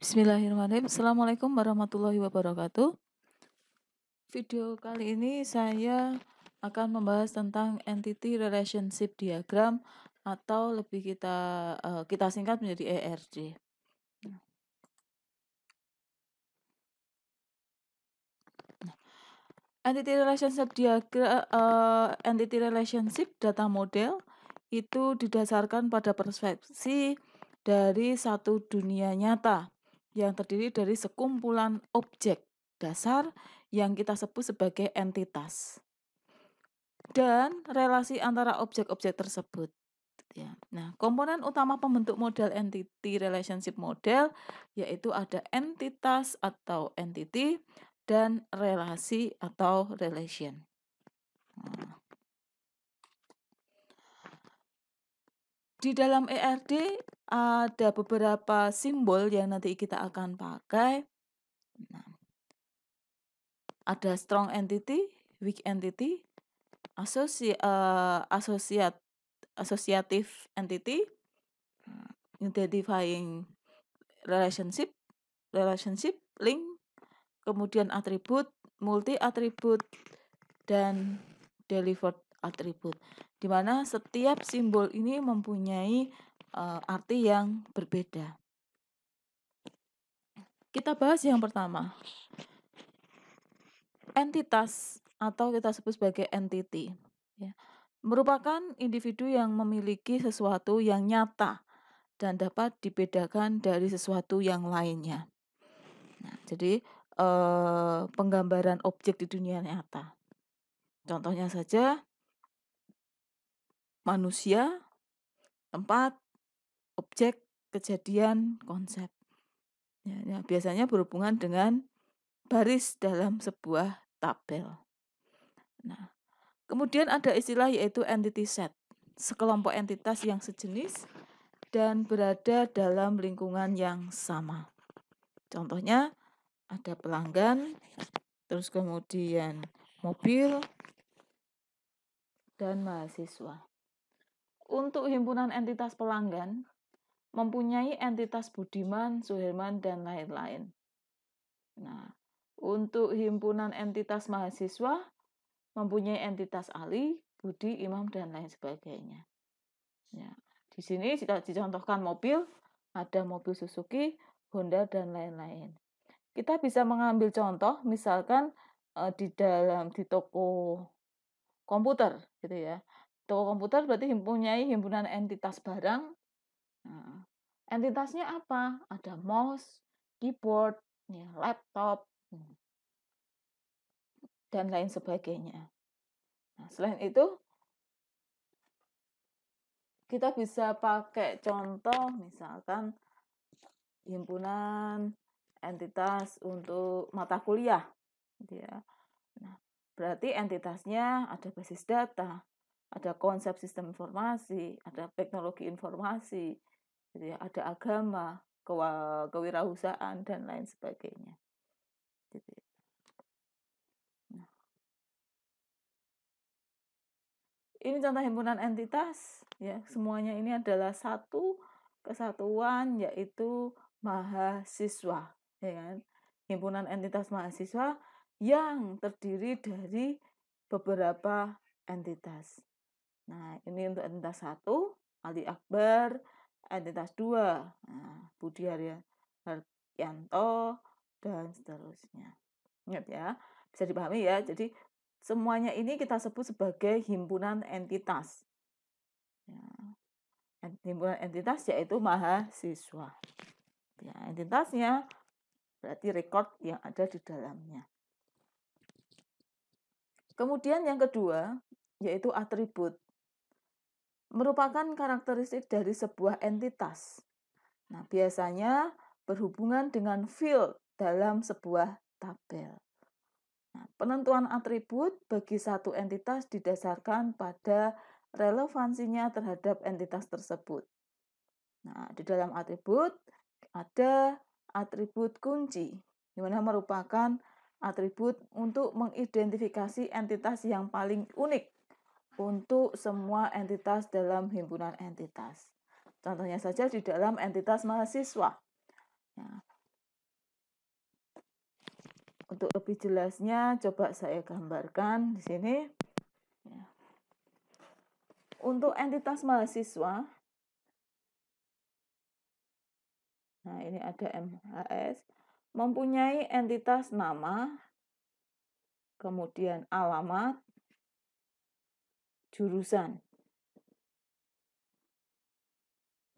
Bismillahirrahmanirrahim. Assalamualaikum warahmatullahi wabarakatuh. Video kali ini saya akan membahas tentang Entity Relationship Diagram atau lebih kita singkat menjadi ERD. Entity Relationship Data Model itu didasarkan pada persepsi dari satu dunia nyata yang terdiri dari sekumpulan objek dasar yang kita sebut sebagai entitas dan relasi antara objek-objek tersebut. Ya. Nah, komponen utama pembentuk model entity relationship model yaitu ada entitas atau entity dan relasi atau relation. Di dalam ERD ada beberapa simbol yang nanti kita akan pakai. Nah, ada strong entity, weak entity, associative entity, identifying relationship, link, kemudian atribut, multi atribut, dan delivered atribut, di mana setiap simbol ini mempunyai arti yang berbeda. Kita bahas yang pertama, entitas atau kita sebut sebagai entity, ya, merupakan individu yang memiliki sesuatu yang nyata dan dapat dibedakan dari sesuatu yang lainnya. Nah, jadi penggambaran objek di dunia nyata. Contohnya saja manusia, tempat, objek, kejadian, konsep. Ya, biasanya berhubungan dengan baris dalam sebuah tabel. Nah, kemudian ada istilah yaitu entity set, sekelompok entitas yang sejenis dan berada dalam lingkungan yang sama. Contohnya ada pelanggan, terus kemudian mobil, dan mahasiswa. Untuk himpunan entitas pelanggan, mempunyai entitas Budiman, Suherman, dan lain-lain. Nah, untuk himpunan entitas mahasiswa, mempunyai entitas Ali, Budi, Imam, dan lain sebagainya. Ya, di sini dicontohkan mobil, ada mobil Suzuki, Honda, dan lain-lain. Kita bisa mengambil contoh, misalkan di toko komputer, gitu ya. Toko komputer berarti mempunyai himpunan entitas barang. Nah, entitasnya apa? Ada mouse, keyboard, ya, laptop, dan lain sebagainya. Nah, selain itu, kita bisa pakai contoh, misalkan himpunan entitas untuk mata kuliah, gitu ya. Nah, berarti entitasnya ada basis data, ada konsep sistem informasi, ada teknologi informasi, gitu ya, ada agama, kewirausahaan, dan lain sebagainya. Gitu ya. Nah, ini contoh himpunan entitas, ya, semuanya ini adalah satu kesatuan yaitu mahasiswa, ya kan? Himpunan entitas mahasiswa yang terdiri dari beberapa entitas. Nah, ini untuk entitas 1, Ali Akbar, entitas 2, nah, Budi Haryanto, dan seterusnya. Ingat ya, bisa dipahami ya. Jadi semuanya ini kita sebut sebagai himpunan entitas. Ya. Himpunan entitas yaitu mahasiswa. Ya, entitasnya berarti rekod yang ada di dalamnya. Kemudian yang kedua yaitu atribut. Merupakan karakteristik dari sebuah entitas. Nah, biasanya berhubungan dengan field dalam sebuah tabel. Nah, penentuan atribut bagi satu entitas didasarkan pada relevansinya terhadap entitas tersebut. Nah, di dalam atribut ada atribut kunci, di mana merupakan atribut untuk mengidentifikasi entitas yang paling unik untuk semua entitas dalam himpunan entitas. Contohnya saja di dalam entitas mahasiswa. Ya, Untuk lebih jelasnya, coba saya gambarkan di sini. Untuk entitas mahasiswa, nah ini ada MHS, mempunyai entitas nama, kemudian alamat, jurusan.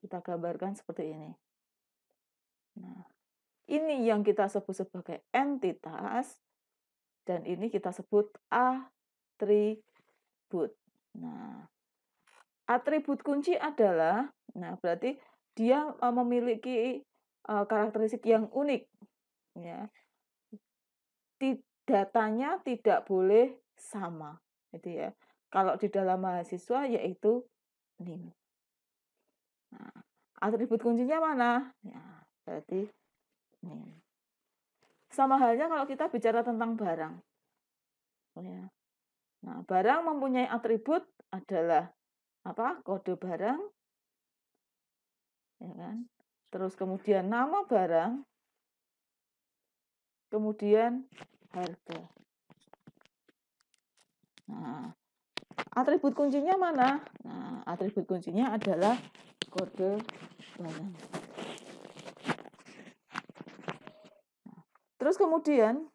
Kita gambarkan seperti ini. Nah, ini yang kita sebut sebagai entitas, dan ini kita sebut atribut. Nah, atribut kunci adalah, nah berarti dia memiliki karakteristik yang unik, ya. Datanya tidak boleh sama, gitu ya. Kalau di dalam mahasiswa yaitu NIM. Nah, atribut kuncinya mana? Ya, berarti NIM. Sama halnya kalau kita bicara tentang barang. Ya. Nah, barang mempunyai atribut adalah apa? Kode barang, ya kan? Terus kemudian nama barang, kemudian harga. Nah, atribut kuncinya mana? Nah, atribut kuncinya adalah kode barang. Terus kemudian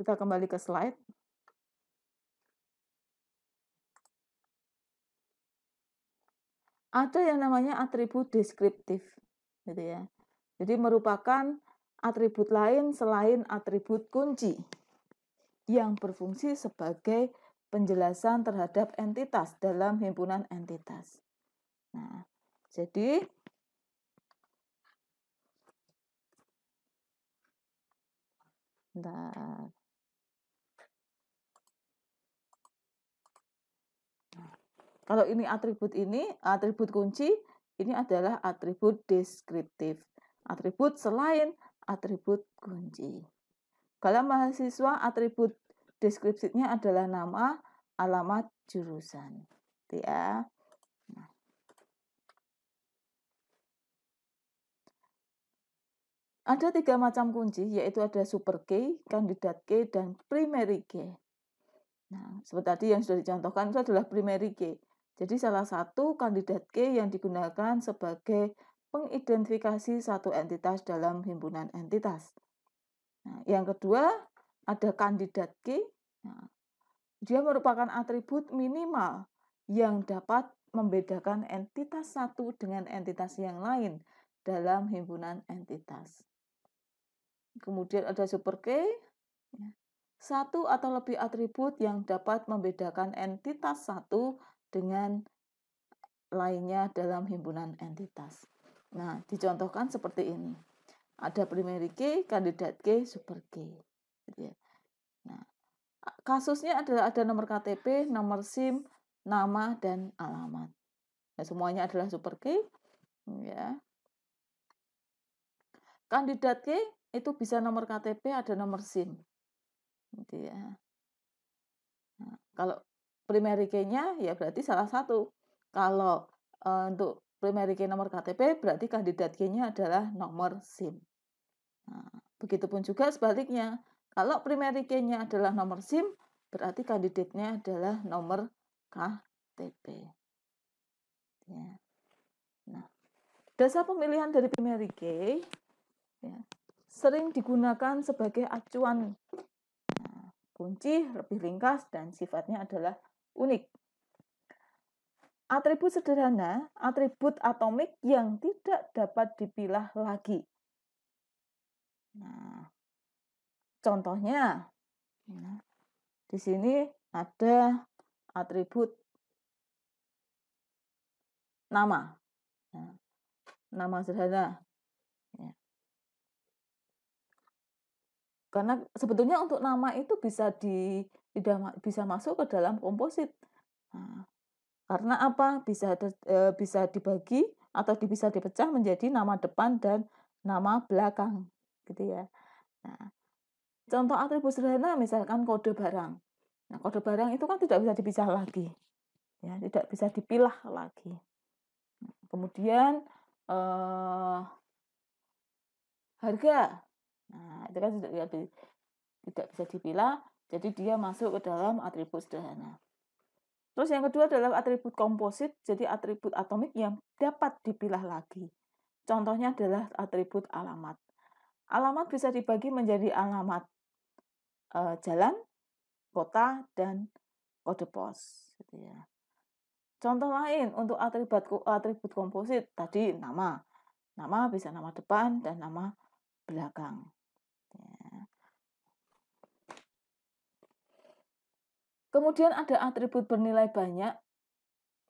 kita kembali ke slide. Ada yang namanya atribut deskriptif, gitu ya. Jadi merupakan atribut lain selain atribut kunci yang berfungsi sebagai penjelasan terhadap entitas dalam himpunan entitas. Nah, jadi bentar. Kalau ini atribut kunci, ini adalah atribut deskriptif. Atribut selain atribut kunci. Kalau mahasiswa, atribut deskriptifnya adalah nama, alamat, jurusan. Gitu ya. Nah. Ada 3 macam kunci, yaitu ada super key, kandidat key, dan primary key. Nah, seperti tadi yang sudah dicontohkan itu adalah primary key. Jadi salah satu kandidat key yang digunakan sebagai pengidentifikasi satu entitas dalam himpunan entitas. Nah, yang kedua ada kandidat key. Nah, dia merupakan atribut minimal yang dapat membedakan entitas satu dengan entitas yang lain dalam himpunan entitas. Kemudian ada super key. Satu atau lebih atribut yang dapat membedakan entitas satu dengan lainnya dalam himpunan entitas. Nah, dicontohkan seperti ini. Ada primary key, kandidat key, super key. Nah, kasusnya adalah ada nomor KTP, nomor SIM, nama, dan alamat. Nah, semuanya adalah super key. Ya. Kandidat key itu bisa nomor KTP, ada nomor SIM. Gitu ya. Nah, kalau primary key-nya ya berarti salah satu. Kalau untuk primary key nomor KTP berarti kandidat key-nya adalah nomor SIM. Nah, begitupun juga sebaliknya. Kalau primary key-nya adalah nomor SIM, berarti kandidatnya adalah nomor KTP. Ya. Nah, dasar pemilihan dari primary key ya, sering digunakan sebagai acuan. Nah, kunci lebih ringkas dan sifatnya adalah unik. Atribut sederhana, atribut atomik yang tidak dapat dipilah lagi. Nah, contohnya, ya, di sini ada atribut nama, ya, nama sederhana. Ya. Karena sebetulnya untuk nama itu bisa masuk ke dalam komposit. Nah, karena apa? Bisa dibagi atau bisa dipecah menjadi nama depan dan nama belakang, gitu ya. Nah, contoh atribut sederhana misalkan kode barang. Nah, kode barang itu kan tidak bisa dipisah lagi, ya, tidak bisa dipilah lagi. Kemudian harga, nah itu kan tidak tidak bisa dipilah, jadi dia masuk ke dalam atribut sederhana. Terus yang kedua adalah atribut komposit, jadi atribut atomik yang dapat dipilah lagi. Contohnya adalah atribut alamat. Alamat bisa dibagi menjadi alamat jalan, kota, dan kode pos. Gitu ya. Contoh lain untuk atribut komposit, tadi nama. Nama bisa nama depan dan nama belakang. Ya. Kemudian ada atribut bernilai banyak.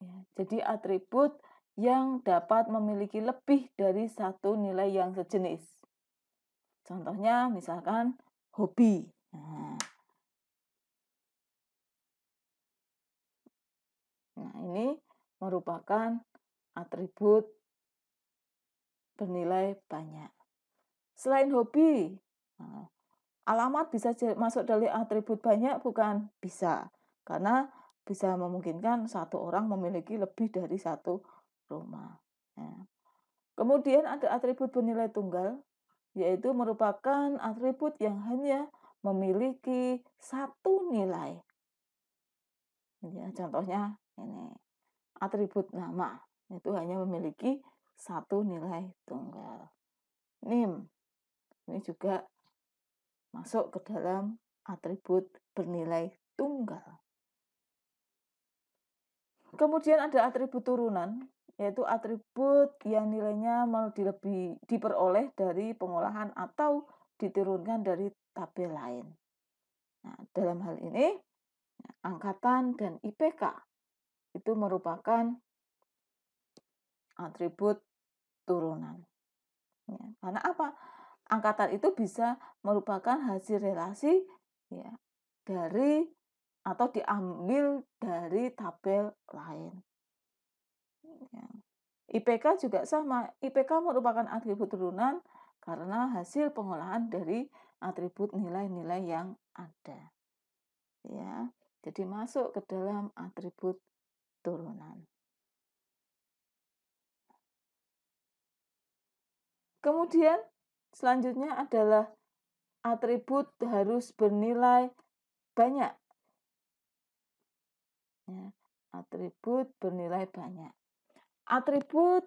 Ya, jadi atribut yang dapat memiliki lebih dari satu nilai yang sejenis. Contohnya misalkan hobi. Nah, ini merupakan atribut bernilai banyak. Selain hobi, alamat bisa masuk dari atribut banyak, bukan? Bisa. Karena bisa memungkinkan satu orang memiliki lebih dari satu rumah. Ya. Kemudian ada atribut bernilai tunggal, yaitu merupakan atribut yang hanya memiliki satu nilai. Ya, contohnya ini, atribut nama, itu hanya memiliki satu nilai tunggal. NIM, ini juga masuk ke dalam atribut bernilai tunggal. Kemudian ada atribut turunan, yaitu atribut yang nilainya diperoleh dari pengolahan atau diturunkan dari tabel lain. Nah, dalam hal ini, angkatan dan IPK itu merupakan atribut turunan. Ya, karena apa? Angkatan itu bisa merupakan hasil relasi ya, dari atau diambil dari tabel lain. Ya. IPK juga sama. IPK merupakan atribut turunan karena hasil pengolahan dari atribut nilai-nilai yang ada. Ya, jadi masuk ke dalam atribut turunan. Kemudian selanjutnya adalah atribut harus bernilai banyak. Ya, atribut bernilai banyak. Atribut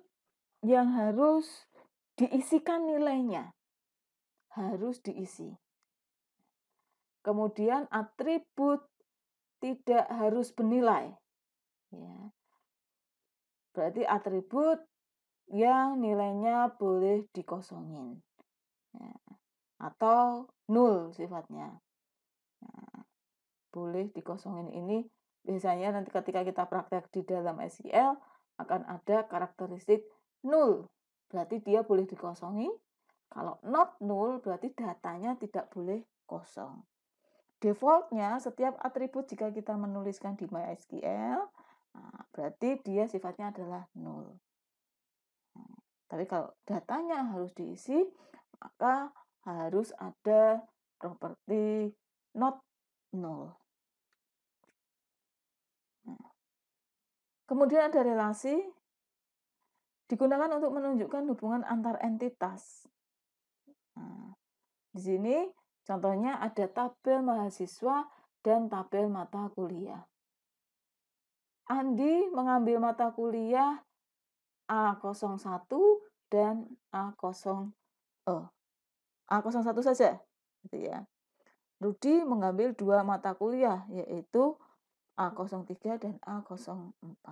yang harus diisikan nilainya. Harus diisi. Kemudian atribut tidak harus bernilai. Ya. Berarti atribut yang nilainya boleh dikosongin. Ya. Atau nol sifatnya. Nah, boleh dikosongin ini biasanya nanti ketika kita praktek di dalam SQL akan ada karakteristik nol. Berarti dia boleh dikosongi. Kalau not null berarti datanya tidak boleh kosong. Defaultnya setiap atribut jika kita menuliskan di MySQL, nah, berarti dia sifatnya adalah null. Nah, tapi kalau datanya harus diisi, maka harus ada properti not null. Nah, kemudian ada relasi, digunakan untuk menunjukkan hubungan antar entitas. Nah, di sini contohnya ada tabel mahasiswa dan tabel mata kuliah. Andi mengambil mata kuliah A01 dan A01 saja, gitu ya. Rudi mengambil dua mata kuliah, yaitu A03 dan A04.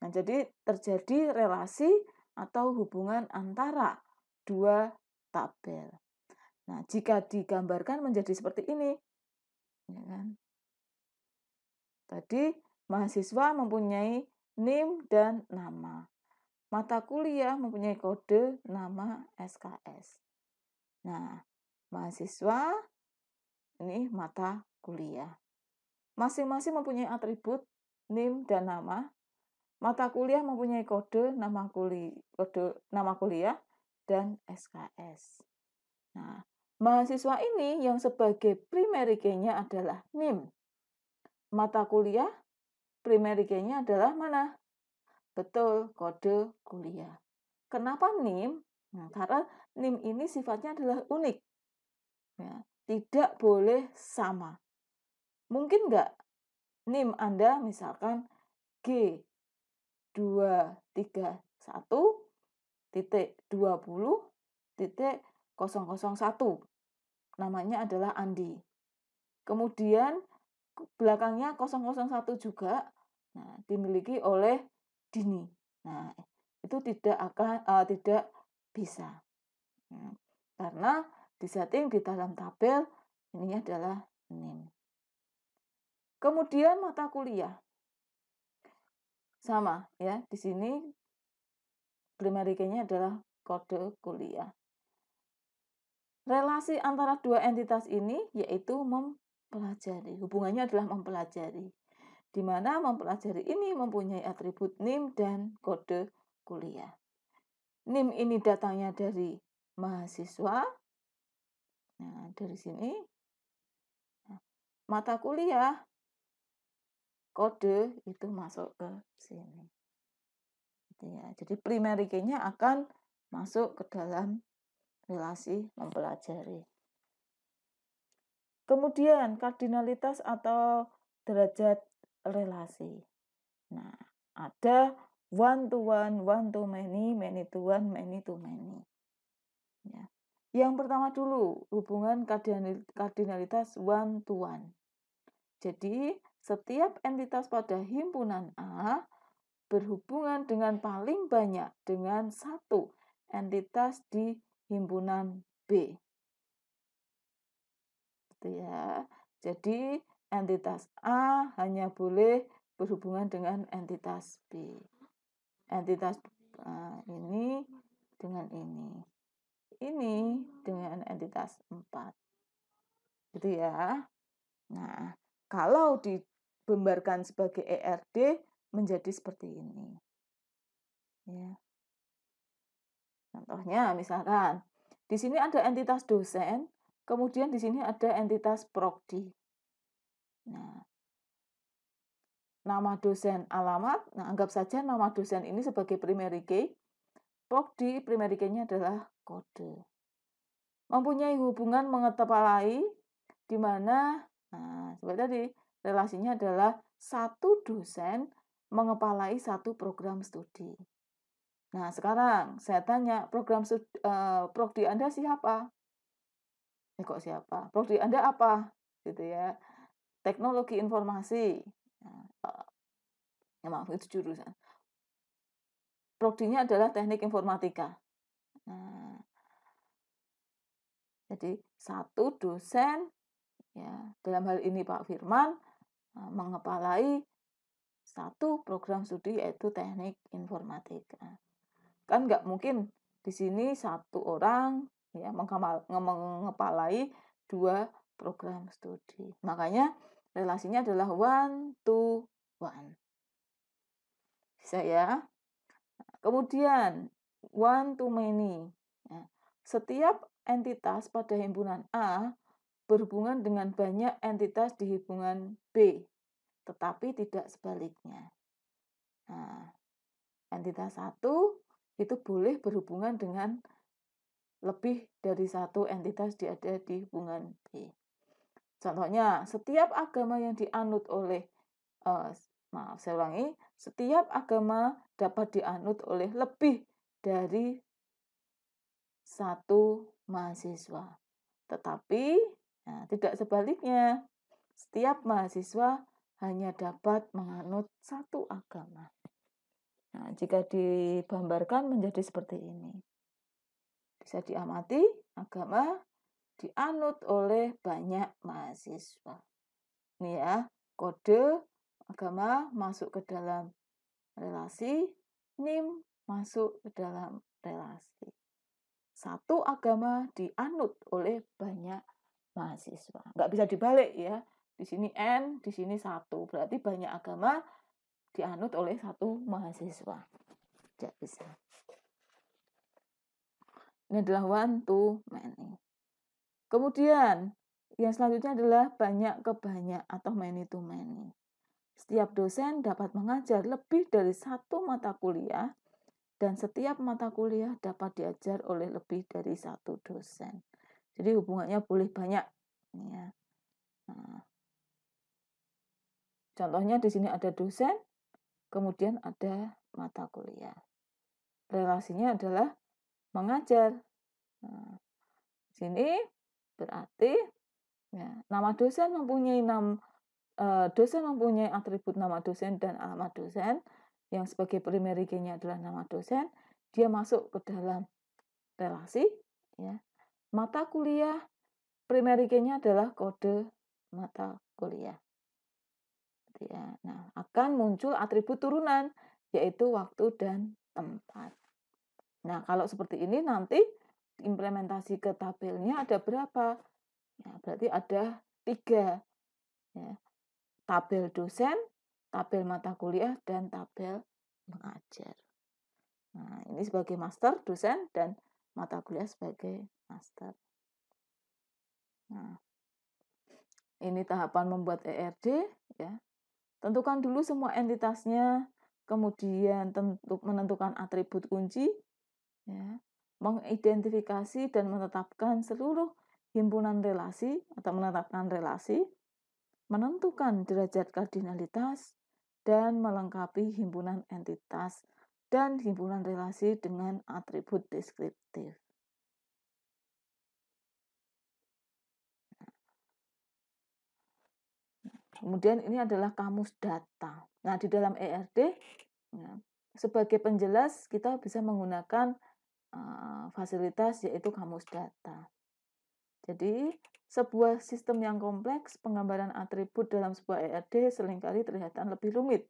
Nah, jadi terjadi relasi atau hubungan antara dua tabel. Nah, jika digambarkan menjadi seperti ini, ya kan? Tadi mahasiswa mempunyai NIM dan nama. Mata kuliah mempunyai kode nama SKS. Nah, mahasiswa ini mata kuliah. Masing-masing mempunyai atribut NIM dan nama. Mata kuliah mempunyai kode nama kuliah dan SKS. Nah, mahasiswa ini yang sebagai primary key-nya adalah NIM. Mata kuliah primary key-nya adalah mana? Betul, kode kuliah. Kenapa NIM? Nah, karena NIM ini sifatnya adalah unik. Ya, tidak boleh sama. Mungkin nggak NIM Anda misalkan G231.20.001. Namanya adalah Andi. Kemudian belakangnya 001 juga, nah, dimiliki oleh Dini. Nah, itu tidak bisa. Karena disetting di dalam tabel ini adalah NIM. Kemudian mata kuliah. Sama ya, di sini primary key-nya adalah kode kuliah. Relasi antara dua entitas ini yaitu mempelajari. Hubungannya adalah mempelajari. Di mana mempelajari ini mempunyai atribut NIM dan kode kuliah. NIM ini datangnya dari mahasiswa. Nah, dari sini. Mata kuliah, kode itu masuk ke sini. Jadi primary key-nya akan masuk ke dalam relasi mempelajari. Kemudian kardinalitas atau derajat relasi. Nah, ada one to many, many to one, many to many. Ya. Yang pertama dulu, hubungan kardinalitas one to one. Jadi, setiap entitas pada himpunan A berhubungan dengan paling banyak dengan satu entitas di himpunan B. Ya. Jadi entitas A hanya boleh berhubungan dengan entitas B. Entitas ini dengan ini. Ini dengan entitas 4. Gitu ya. Nah, kalau digambarkan sebagai ERD menjadi seperti ini. Ya. Contohnya misalkan di sini ada entitas dosen, kemudian di sini ada entitas prodi. Nah, nama dosen alamat, nah anggap saja nama dosen ini sebagai primary key. Prodi primary key-nya adalah kode. Mempunyai hubungan mengetepalai di mana seperti tadi relasinya adalah satu dosen mengepalai satu program studi. Nah, sekarang saya tanya, program prodi Anda siapa? Kok siapa? Prodi Anda apa? Gitu ya. Teknologi informasi. Maaf, itu jurusan. Prodinya adalah teknik informatika. Nah, jadi satu dosen, ya dalam hal ini Pak Firman, mengepalai satu program studi yaitu teknik informatika. Kan nggak mungkin di sini satu orang ya mengepalai dua program studi. Makanya relasinya adalah one to one. Bisa ya? Kemudian one to many. Nah, setiap entitas pada himpunan A berhubungan dengan banyak entitas di himpunan B, tetapi tidak sebaliknya. Nah, entitas satu itu boleh berhubungan dengan lebih dari satu entitas ada di hubungan B. Contohnya, setiap agama yang dianut oleh, saya ulangi, setiap agama dapat dianut oleh lebih dari satu mahasiswa. Tetapi tidak sebaliknya, setiap mahasiswa hanya dapat menganut satu agama. Nah, jika digambarkan menjadi seperti ini. Bisa diamati, agama dianut oleh banyak mahasiswa. Ini ya, kode agama masuk ke dalam relasi, NIM masuk ke dalam relasi. Satu agama dianut oleh banyak mahasiswa. Nggak bisa dibalik ya. Di sini N, di sini 1. Berarti banyak agama dianut oleh satu mahasiswa. Tidak bisa. Ini adalah one to many. Kemudian, yang selanjutnya adalah banyak ke banyak atau many to many. Setiap dosen dapat mengajar lebih dari satu mata kuliah dan setiap mata kuliah dapat diajar oleh lebih dari satu dosen. Jadi hubungannya boleh banyak. Ya. Nah, contohnya di sini ada dosen, kemudian ada mata kuliah. Relasinya adalah mengajar. Nah, sini berarti ya, nama dosen mempunyai dosen mempunyai atribut nama dosen dan alamat dosen, yang sebagai primary key-nya adalah nama dosen. Dia masuk ke dalam relasi. Ya. Mata kuliah primary key-nya adalah kode mata kuliah. Ya. Nah, akan muncul atribut turunan, yaitu waktu dan tempat. Nah, kalau seperti ini nanti implementasi ke tabelnya ada berapa? Ya, berarti ada 3. Ya. Tabel dosen, tabel mata kuliah, dan tabel mengajar. Nah, ini sebagai master dosen dan mata kuliah sebagai master. Nah, ini tahapan membuat ERD. Ya. Tentukan dulu semua entitasnya, kemudian menentukan atribut kunci, ya, mengidentifikasi dan menetapkan seluruh himpunan relasi atau menetapkan relasi, menentukan derajat kardinalitas, dan melengkapi himpunan entitas dan himpunan relasi dengan atribut deskriptif. Kemudian ini adalah kamus data. Nah, di dalam ERD, ya, sebagai penjelas kita bisa menggunakan fasilitas yaitu kamus data. Jadi, sebuah sistem yang kompleks, penggambaran atribut dalam sebuah ERD seringkali terlihat lebih rumit.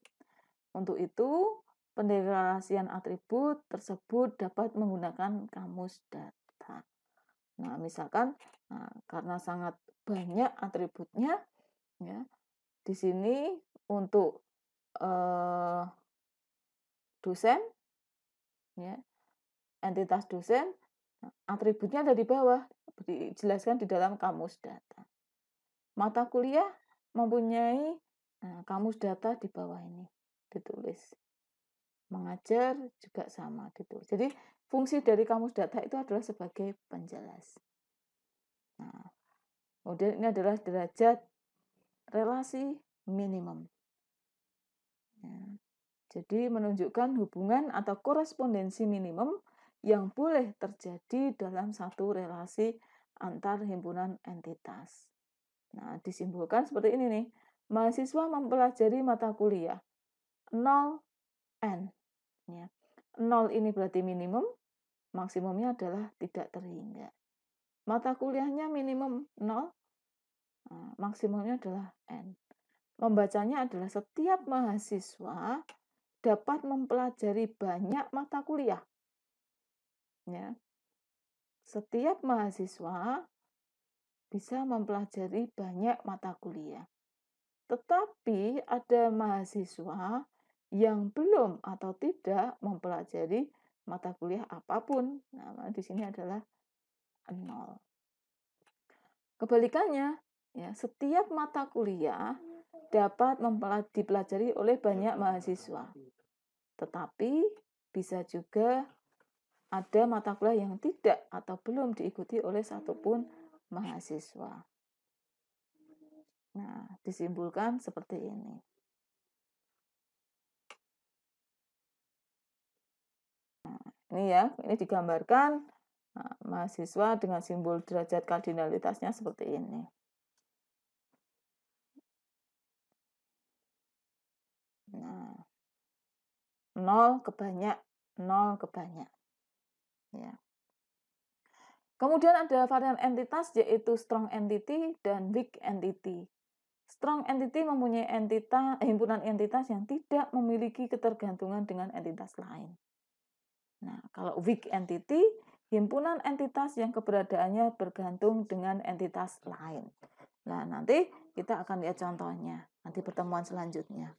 Untuk itu, pendeklarasian atribut tersebut dapat menggunakan kamus data. Nah, misalkan karena sangat banyak atributnya, ya, di sini untuk dosen, ya, entitas dosen, atributnya ada di bawah, dijelaskan di dalam kamus data. Mata kuliah mempunyai kamus data di bawah ini, ditulis. Mengajar juga sama, ditulis. Jadi, fungsi dari kamus data itu adalah sebagai penjelas. Nah, kemudian ini adalah derajat relasi minimum. Ya. Jadi, menunjukkan hubungan atau korespondensi minimum yang boleh terjadi dalam satu relasi antar himpunan entitas. Nah, disimpulkan seperti ini nih. Mahasiswa mempelajari mata kuliah 0N. Ya. 0 ini berarti minimum, maksimumnya adalah tidak terhingga. Mata kuliahnya minimum 0, maksimumnya adalah N. Membacanya adalah setiap mahasiswa dapat mempelajari banyak mata kuliah. Ya. Setiap mahasiswa bisa mempelajari banyak mata kuliah. Tetapi ada mahasiswa yang belum atau tidak mempelajari mata kuliah apapun. Nah, di sini adalah 0. Kebalikannya, ya, setiap mata kuliah dapat dipelajari oleh banyak mahasiswa. Tetapi bisa juga ada mata kuliah yang tidak atau belum diikuti oleh satupun mahasiswa. Nah, disimpulkan seperti ini. Nah, ini ya, ini digambarkan mahasiswa dengan simbol derajat kardinalitasnya seperti ini. Nah, 0 ke banyak, 0 ke banyak. Ya. Kemudian ada varian entitas yaitu strong entity dan weak entity. Strong entity mempunyai himpunan entitas yang tidak memiliki ketergantungan dengan entitas lain. Nah, kalau weak entity, himpunan entitas yang keberadaannya bergantung dengan entitas lain. Nah, nanti kita akan lihat contohnya nanti pertemuan selanjutnya.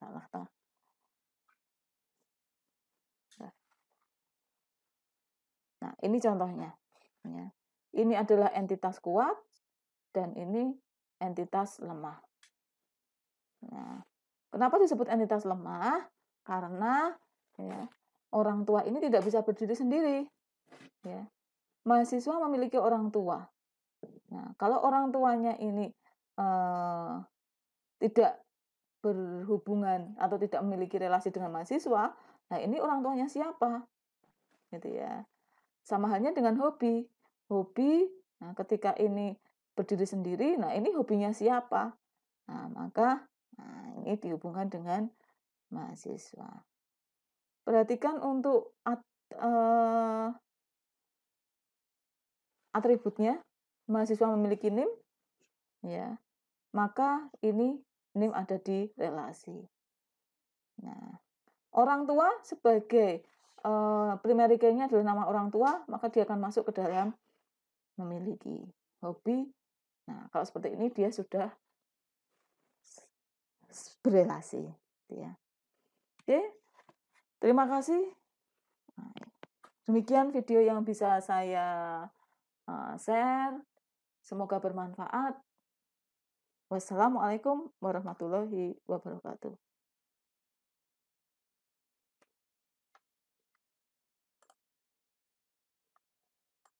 Salah toh. Nah, ini contohnya. Ya. Ini adalah entitas kuat dan ini entitas lemah. Nah, kenapa disebut entitas lemah? Karena ya, orang tua ini tidak bisa berdiri sendiri. Ya. mahasiswa memiliki orang tua. Nah, kalau orang tuanya ini tidak berhubungan atau tidak memiliki relasi dengan mahasiswa, nah ini orang tuanya siapa? Gitu ya. Sama halnya dengan hobi. Hobi, nah ketika ini berdiri sendiri, nah ini hobinya siapa? Nah, maka ini dihubungkan dengan mahasiswa. Perhatikan untuk atributnya. Mahasiswa memiliki NIM, ya, maka ini NIM ada di relasi. Nah, orang tua sebagai primary key-nya adalah nama orang tua, maka dia akan masuk ke dalam memiliki. Hobi, nah kalau seperti ini dia sudah berelasi, ya. Oke, terima kasih. Demikian video yang bisa saya share. Semoga bermanfaat. Wassalamualaikum warahmatullahi wabarakatuh.